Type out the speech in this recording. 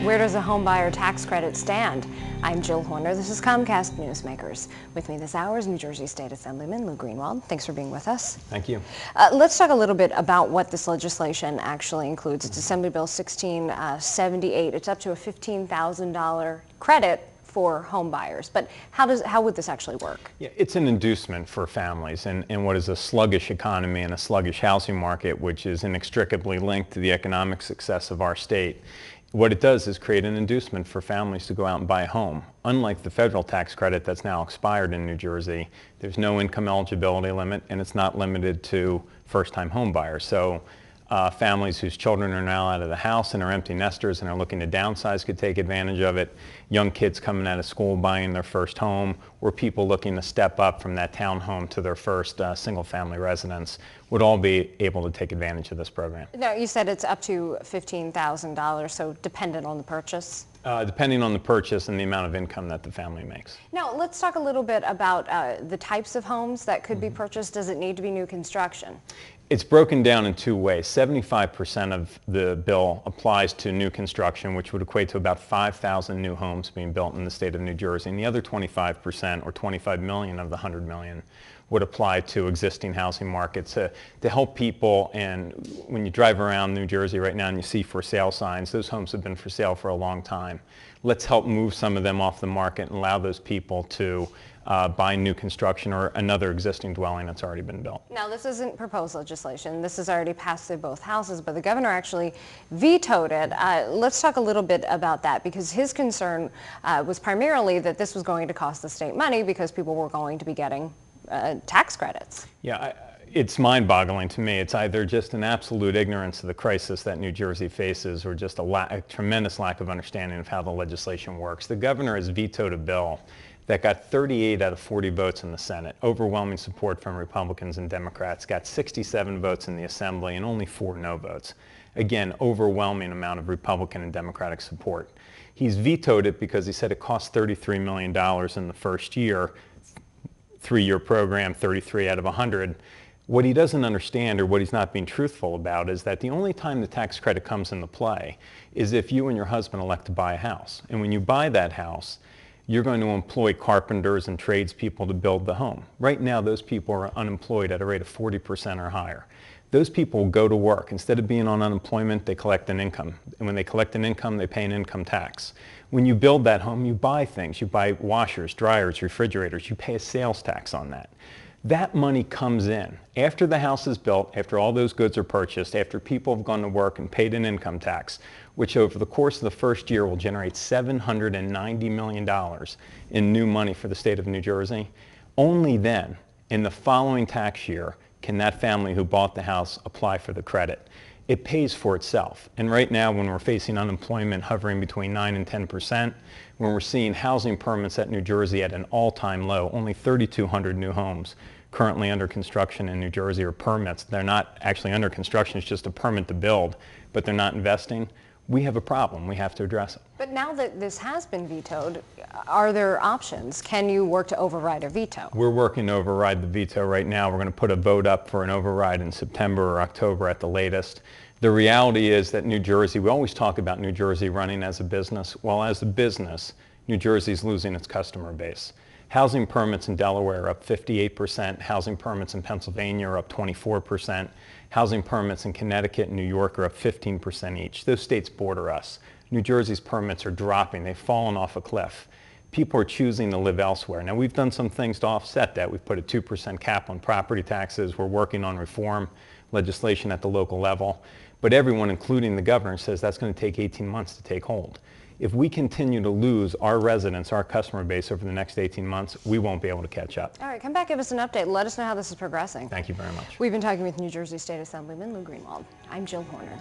Where does the Homebuyer Tax Credit stand? I'm Jill Horner. This is Comcast Newsmakers. With me this hour is New Jersey State Assemblyman Lou Greenwald. Thanks for being with us. Thank you. Let's talk a little bit about what this legislation actually includes. It's Assembly Bill 1678. It's up to a $15,000 credit for home buyers. But how would this actually work? Yeah, it's an inducement for families in what is a sluggish economy and a sluggish housing market, which is inextricably linked to the economic success of our state. What it does is create an inducement for families to go out and buy a home. Unlike the federal tax credit that's now expired in New Jersey, there's no income eligibility limit, and it's not limited to first-time home buyers. So families whose children are now out of the house and are empty nesters and are looking to downsize could take advantage of it. Young kids coming out of school buying their first home, or people looking to step up from that townhome to their first single-family residence would all be able to take advantage of this program. Now, you said it's up to $15,000, so dependent on the purchase? Depending on the purchase and the amount of income that the family makes. Now, let's talk a little bit about the types of homes that could be purchased. Does it need to be new construction? It's broken down in two ways. 75% of the bill applies to new construction, which would equate to about 5,000 new homes being built in the state of New Jersey. And the other 25%, or 25 million of the 100 million, would apply to existing housing markets to help people. And when you drive around New Jersey right now and you see for sale signs, those homes have been for sale for a long time. Let's help move some of them off the market and allow those people to buy new construction or another existing dwelling that's already been built. Now, this isn't proposed legislation. This has already passed through both houses, but the governor actually vetoed it. Let's talk a little bit about that, because his concern was primarily that this was going to cost the state money because people were going to be getting tax credits. Yeah, it's mind-boggling to me. It's either just an absolute ignorance of the crisis that New Jersey faces or just a tremendous lack of understanding of how the legislation works. The governor has vetoed a bill that got 38 out of 40 votes in the Senate, overwhelming support from Republicans and Democrats, got 67 votes in the Assembly and only 4 no votes. Again, overwhelming amount of Republican and Democratic support. He's vetoed it because he said it cost $33 million in the first year, 3-year program, 33 out of 100. What he doesn't understand, or what he's not being truthful about, is that the only time the tax credit comes into play is if you and your husband elect to buy a house. And when you buy that house, you're going to employ carpenters and tradespeople to build the home. Right now, those people are unemployed at a rate of 40% or higher. Those people go to work. Instead of being on unemployment, they collect an income. And when they collect an income, they pay an income tax. When you build that home, you buy things. You buy washers, dryers, refrigerators. You pay a sales tax on that. That money comes in after the house is built, after all those goods are purchased, after people have gone to work and paid an income tax, which over the course of the first year will generate $790 million in new money for the state of New Jersey. Only then, in the following tax year, can that family who bought the house apply for the credit. It pays for itself. And right now, when we're facing unemployment hovering between 9 and 10%, when we're seeing housing permits at New Jersey at an all-time low, only 3,200 new homes currently under construction in New Jersey are permits. They're not actually under construction, it's just a permit to build, but they're not investing. We have a problem. We have to address it. But now that this has been vetoed, are there options? Can you work to override a veto? We're working to override the veto right now. We're going to put a vote up for an override in September or October at the latest. The reality is that New Jersey, we always talk about New Jersey running as a business. Well, as a business, New Jersey's losing its customer base. Housing permits in Delaware are up 58%. Housing permits in Pennsylvania are up 24%. Housing permits in Connecticut and New York are up 15% each. Those states border us. New Jersey's permits are dropping. They've fallen off a cliff. People are choosing to live elsewhere. Now, we've done some things to offset that. We've put a 2% cap on property taxes. We're working on reform legislation at the local level. But everyone, including the governor, says that's going to take 18 months to take hold. If we continue to lose our residents, our customer base over the next 18 months, we won't be able to catch up. All right, come back, give us an update. Let us know how this is progressing. Thank you very much. We've been talking with New Jersey State Assemblyman Lou Greenwald. I'm Jill Horner.